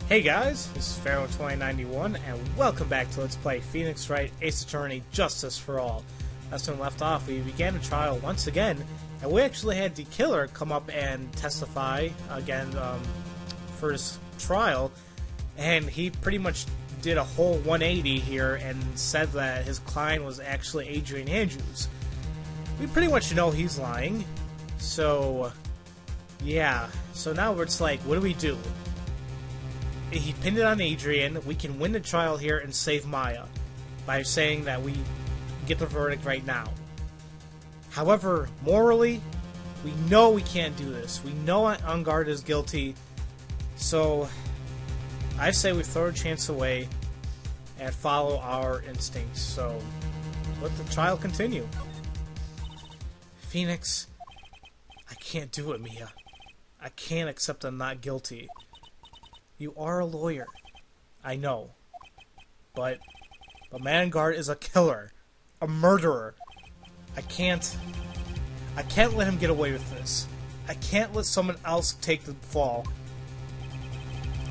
Hey guys, this is Pharaoh 2091, and welcome back to Let's Play Phoenix Wright Ace Attorney Justice for All. Last time we left off, we began a trial once again, and we actually had the killer come up and testify again for his trial, and he pretty much did a whole 180 here and said that his client was actually Adrian Andrews. We pretty much know he's lying, so yeah. So now it's like, what do we do? He pinned it on Adrian. We can win the trial here and save Maya by saying that we get the verdict right now. However, morally, we know we can't do this. We know Ungard is guilty, so I say we throw a chance away and follow our instincts. So let the trial continue. Phoenix, I can't do it, Mia. I can't accept I'm not guilty. You are a lawyer. I know. But Ungard is a killer. A murderer. I can't let him get away with this. I can't let someone else take the fall.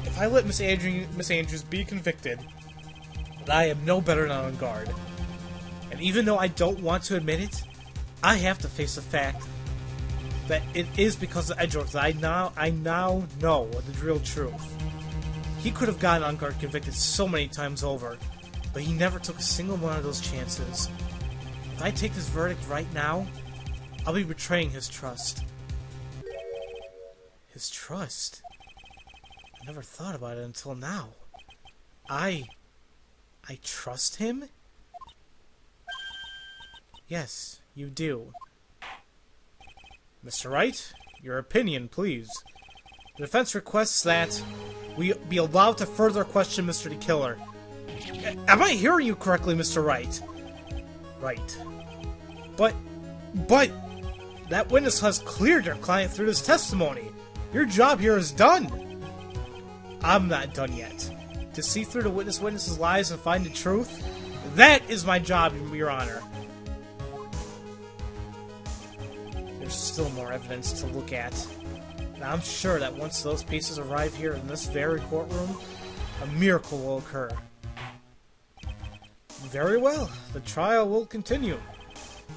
If I let Miss Andrews be convicted, then I am no better than Ungard. And even though I don't want to admit it, I have to face the fact that it is because of Edgeworth that I now know the real truth. He could have gotten Ungard convicted so many times over, but he never took a single one of those chances. If I take this verdict right now, I'll be betraying his trust. His trust? I never thought about it until now. I trust him? Yes, you do. Mr. Wright, your opinion, please. The defense requests that we be allowed to further question Mr. the Killer. Am I hearing you correctly, Mr. Wright? Right. But that witness has cleared your client through this testimony. Your job here is done. I'm not done yet. To see through the witness's lies and find the truth, that is my job, Your Honor. There's still more evidence to look at. Now, I'm sure that once those pieces arrive here in this very courtroom, a miracle will occur. Very well. The trial will continue.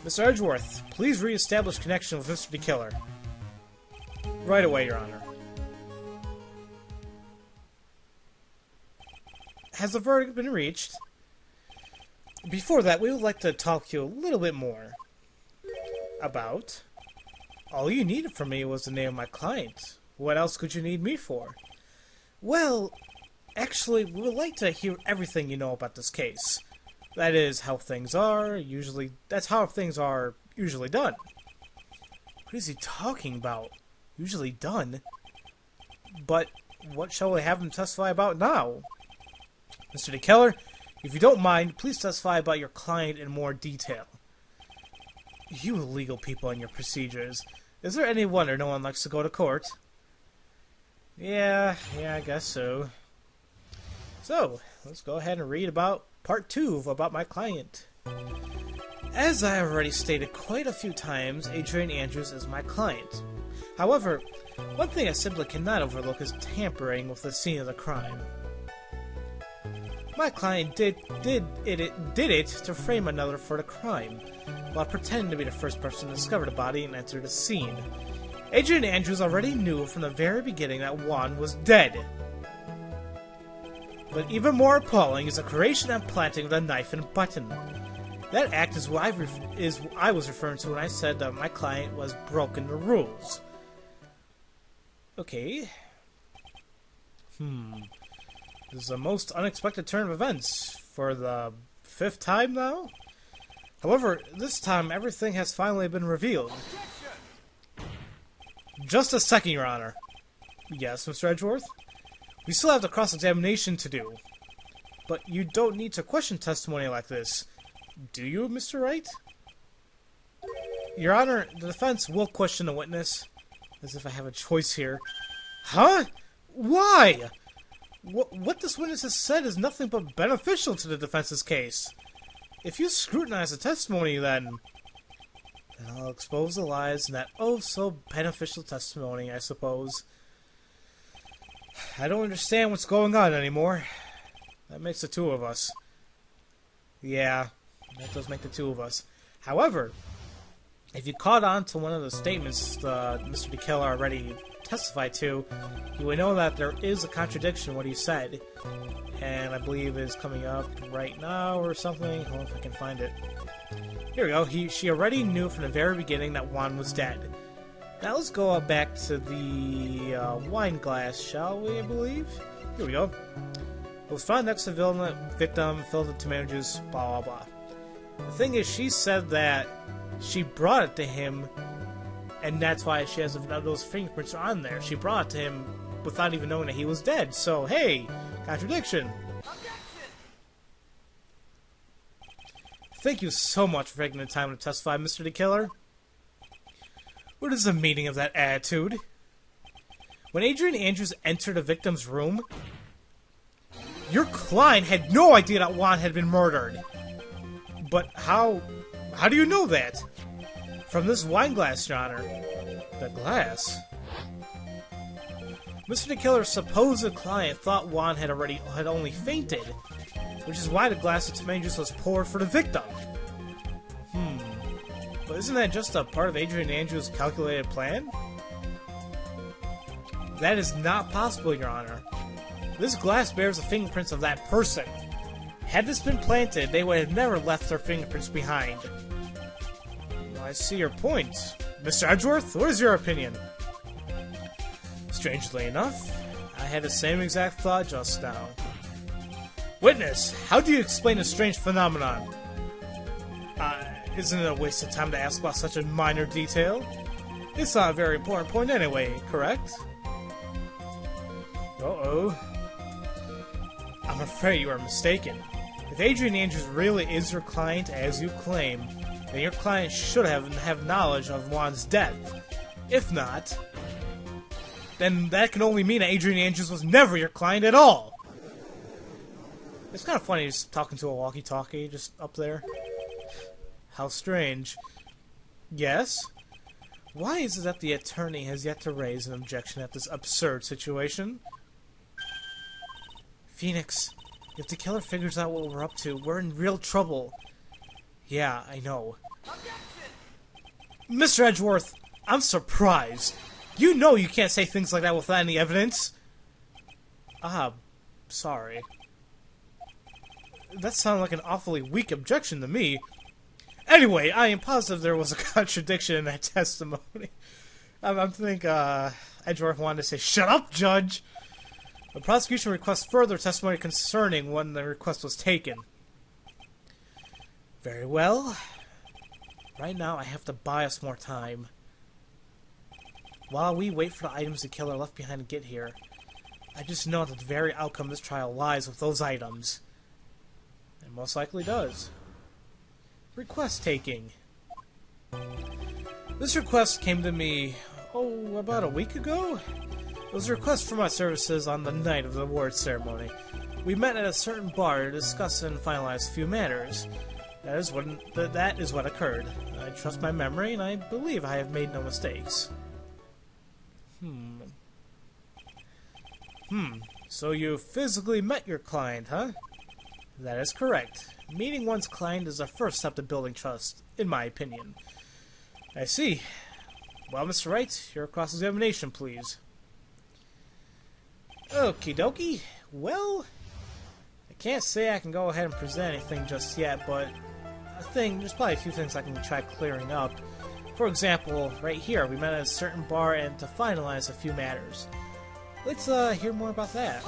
Mr. Edgeworth, please re-establish connection with Mr. the Killer. Right away, Your Honor. Has the verdict been reached? Before that, we would like to talk to you a little bit more about... All you needed from me was the name of my client. What else could you need me for? Well, actually, we would like to hear everything you know about this case. That is how things are, usually... That's how things are usually done. What is he talking about? Usually done? But what shall we have him testify about now? Mr. the Killer, if you don't mind, please testify about your client in more detail. You legal people and your procedures. Is there any wonder no one likes to go to court? Yeah, I guess so. So, let's go ahead and read about part 2 about my client. As I have already stated quite a few times, Adrian Andrews is my client. However, one thing I simply cannot overlook is tampering with the scene of the crime. My client did it to frame another for the crime, while pretending to be the first person to discover the body and enter the scene. Adrian Andrews already knew from the very beginning that Juan was dead. But even more appalling is the creation and planting of the knife and button. That act is what I was referring to when I said that my client was broken the rules. Okay. This is a most unexpected turn of events for the 5th time now? However, this time everything has finally been revealed. Just a second, Your Honor. Yes, Mr. Edgeworth? We still have the cross-examination to do. But you don't need to question testimony like this. Do you, Mr. Wright? Your Honor, the defense will question the witness. As if I have a choice here. Huh? Why? What this witness has said is nothing but beneficial to the defense's case. If you scrutinize the testimony, then I'll expose the lies in that oh-so-beneficial testimony, I suppose. I don't understand what's going on anymore. That makes the two of us. Yeah, that does make the two of us. However, if you caught on to one of the statements Mr. DeKiller already testified to, you would know that there is a contradiction in what he said. And I believe it's coming up right now or something. Hold on if I can find it. Here we go. She already knew from the very beginning that Juan was dead. Now let's go back to the wine glass, shall we, I believe? Here we go. It was found next to the victim, filled with tomato juice, blah, blah, blah. The thing is, she said that she brought it to him, and that's why she has those fingerprints on there. She brought it to him without even knowing that he was dead. So, hey, contradiction. Thank you so much for taking the time to testify, Mr. DeKiller. What is the meaning of that attitude? When Adrian Andrews entered the victim's room, your client had no idea that Juan had been murdered. But how do you know that? From this wine glass, Your Honor. The glass? Mr. DeKiller's supposed client thought Juan had only fainted, which is why the glass of tomato juice was poured for the victim. But isn't that just a part of Adrian Andrews' calculated plan? That is not possible, Your Honor. This glass bears the fingerprints of that person. Had this been planted, they would have never left their fingerprints behind. Well, I see your point. Mr. Edgeworth, what is your opinion? Strangely enough, I had the same exact thought just now. Witness, how do you explain a strange phenomenon? Isn't it a waste of time to ask about such a minor detail? It's not a very important point anyway, correct? Uh-oh. I'm afraid you are mistaken. If Adrian Andrews really is your client, as you claim, then your client should have knowledge of Juan's death. If not, then that can only mean that Adrian Andrews was never your client at all! It's kind of funny just talking to a walkie-talkie just up there. How strange. Yes? Why is it that the attorney has yet to raise an objection at this absurd situation? Phoenix, if the killer figures out what we're up to, we're in real trouble. Yeah, I know. Mr. Edgeworth, I'm surprised. You know you can't say things like that without any evidence. Sorry. That sounded like an awfully weak objection to me. Anyway, I am positive there was a contradiction in that testimony. I think Edgeworth wanted to say, "Shut up, Judge!" The prosecution requests further testimony concerning when the request was taken. Very well. Right now, I have to buy us more time. While we wait for the items the killer left behind to get here, I just know that the very outcome of this trial lies with those items. It most likely does. Request taking. This request came to me, about a week ago? It was a request for my services on the night of the award ceremony. We met at a certain bar to discuss and finalize a few matters. That is what occurred. I trust my memory, and I believe I have made no mistakes. So you physically met your client, huh? That is correct. Meeting one's client is the first step to building trust, in my opinion. I see. Well, Mr. Wright, your cross-examination, please. Okie dokie. Well, I can't say I can go ahead and present anything just yet, but I think there's probably a few things I can try clearing up. For example, right here, we met at a certain bar and to finalize a few matters. Let's hear more about that.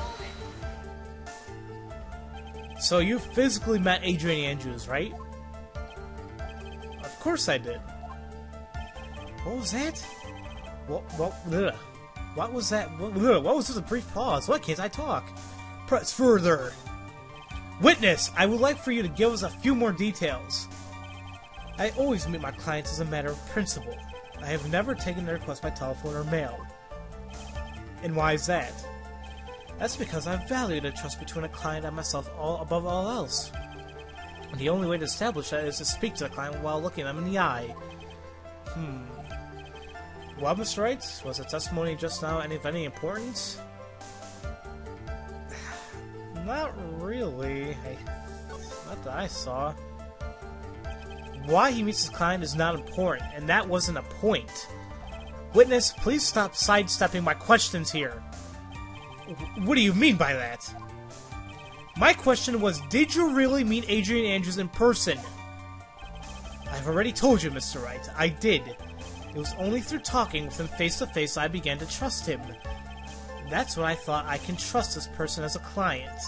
So you physically met Adrian Andrews, right? Of course I did. What was that? What was that? What was this, a brief pause? Why can't I talk? Press further. Witness, I would like for you to give us a few more details. I always meet my clients as a matter of principle. I have never taken their request by telephone or mail. And why is that? That's because I value the trust between a client and myself above all else. And the only way to establish that is to speak to the client while looking them in the eye. Well, Mr. Wright, was the testimony just now any of any importance? Not really. Not that I saw. Why he meets his client is not important, and that wasn't a point. Witness, please stop sidestepping my questions here. What do you mean by that? My question was, did you really meet Adrian Andrews in person? I've already told you, Mr. Wright. I did. It was only through talking with him face-to-face I began to trust him. That's when I thought I can trust this person as a client.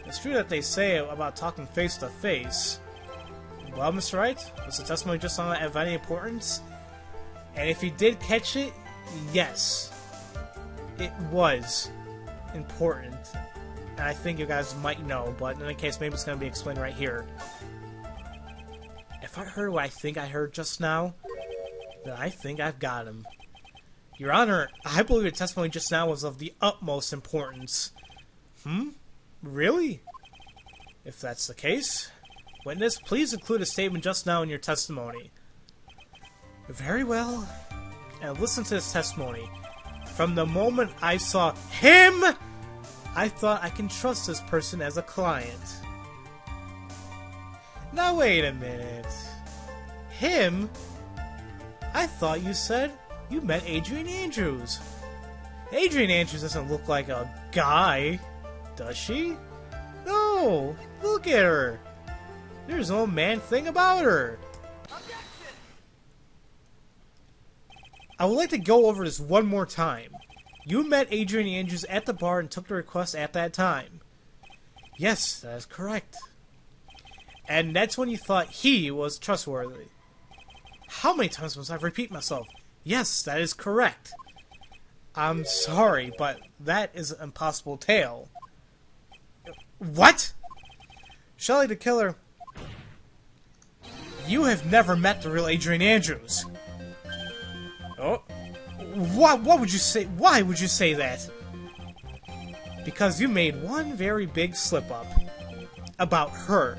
It's true that they say about talking face-to-face. Well, Mr. Wright, was the testimony just not of any importance? And if you did catch it, yes. It was important. And I think you guys might know, but in any case, maybe it's going to be explained right here. If I heard what I think I heard just now, then I think I've got him. Your Honor, I believe your testimony just now was of the utmost importance. Really? If that's the case, witness, please include a statement just now in your testimony. Very well. And listen to this testimony. From the moment I saw him, I thought I can trust this person as a client. Now wait a minute. Him? I thought you said you met Adrian Andrews. Adrian Andrews doesn't look like a guy, does she? No, look at her. There's no man thing about her. I would like to go over this one more time. You met Adrian Andrews at the bar and took the request at that time. Yes, that is correct. And that's when you thought he was trustworthy. How many times must I repeat myself? Yes, that is correct. I'm sorry, but that is an impossible tale. What? Shelley the Killer, you have never met the real Adrian Andrews. Oh, what would you say? Why would you say that? Because you made one very big slip-up about her.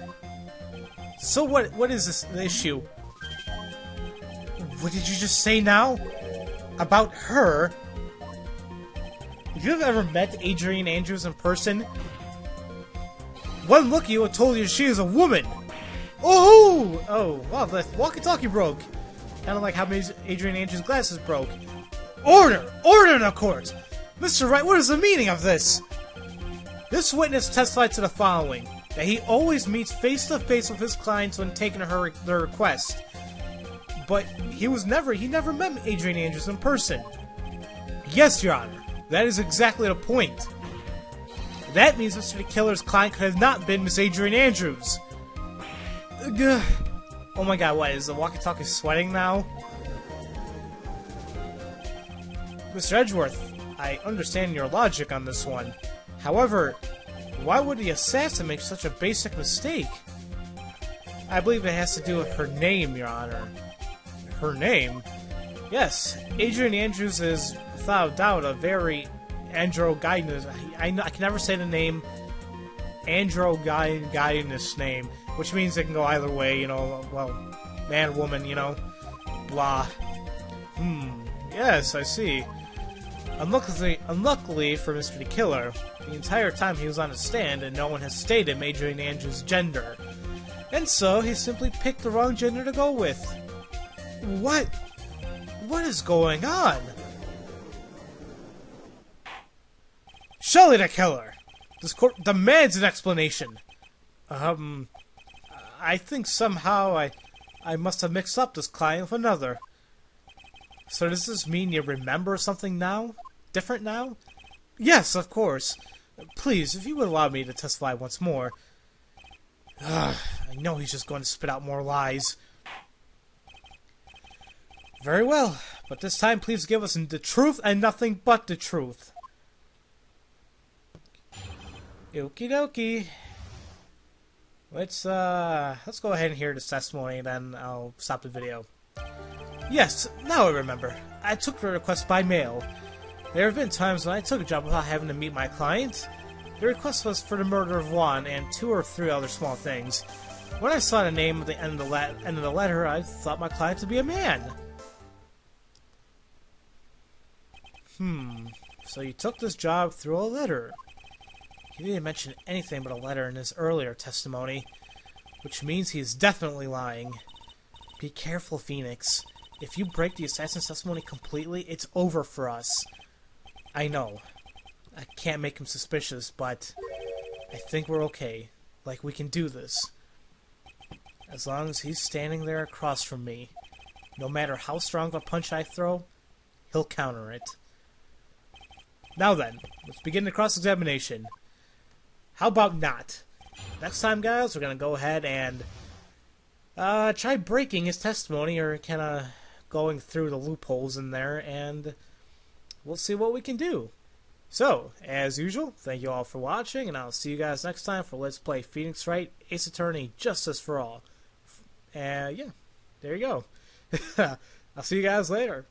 So what is this issue? What did you just say now? About her? If you've ever met Adrian Andrews in person, one look at you would told you she is a woman. Oh, wow, the walkie-talkie broke. Kind of like how Adrian Andrews' glasses broke. Order! Order in the court! Mr. Wright, what is the meaning of this? This witness testified to the following, that he always meets face-to-face with his clients when taking their request. But he never met Adrian Andrews in person. Yes, Your Honor, that is exactly the point. That means Mr. the Killer's client could have not been Miss Adrian Andrews. Ugh. Oh my god, what, is the walkie-talkie sweating now? Mr. Edgeworth, I understand your logic on this one. However, why would the assassin make such a basic mistake? I believe it has to do with her name, Your Honor. Her name? Yes, Adrian Andrews is, without doubt, a very androgynous... I can never say the name androgynous name, which means it can go either way, you know, well, man, woman, you know, blah. Yes, I see. Unluckily for Mr. the Killer, the entire time he was on his stand and no one has stated Adrian Andrews' gender. And so, he simply picked the wrong gender to go with. What is going on? Shelley the Killer! This court demands an explanation. I think somehow I must have mixed up this client with another. So does this mean you remember something now? Different now? Yes, of course. Please, if you would allow me to testify once more. I know he's just going to spit out more lies. Very well, but this time please give us the truth and nothing but the truth. Okie dokie. Let's go ahead and hear this testimony and then I'll stop the video. Yes, now I remember. I took the request by mail. There have been times when I took a job without having to meet my client. The request was for the murder of Juan and 2 or 3 other small things. When I saw the name at the end of the letter, I thought my client to be a man. So you took this job through a letter. He didn't mention anything but a letter in his earlier testimony, which means he is definitely lying. Be careful, Phoenix. If you break the assassin's testimony completely, it's over for us. I know. I can't make him suspicious, but I think we're okay. Like, we can do this. As long as he's standing there across from me, no matter how strong of a punch I throw, he'll counter it. Now then, let's begin the cross-examination. How about not? Next time, guys, we're going to go ahead and try breaking his testimony, or kind of going through the loopholes in there, and we'll see what we can do. So, as usual, thank you all for watching, and I'll see you guys next time for Let's Play Phoenix Wright, Ace Attorney, Justice for All. And yeah, there you go. I'll see you guys later.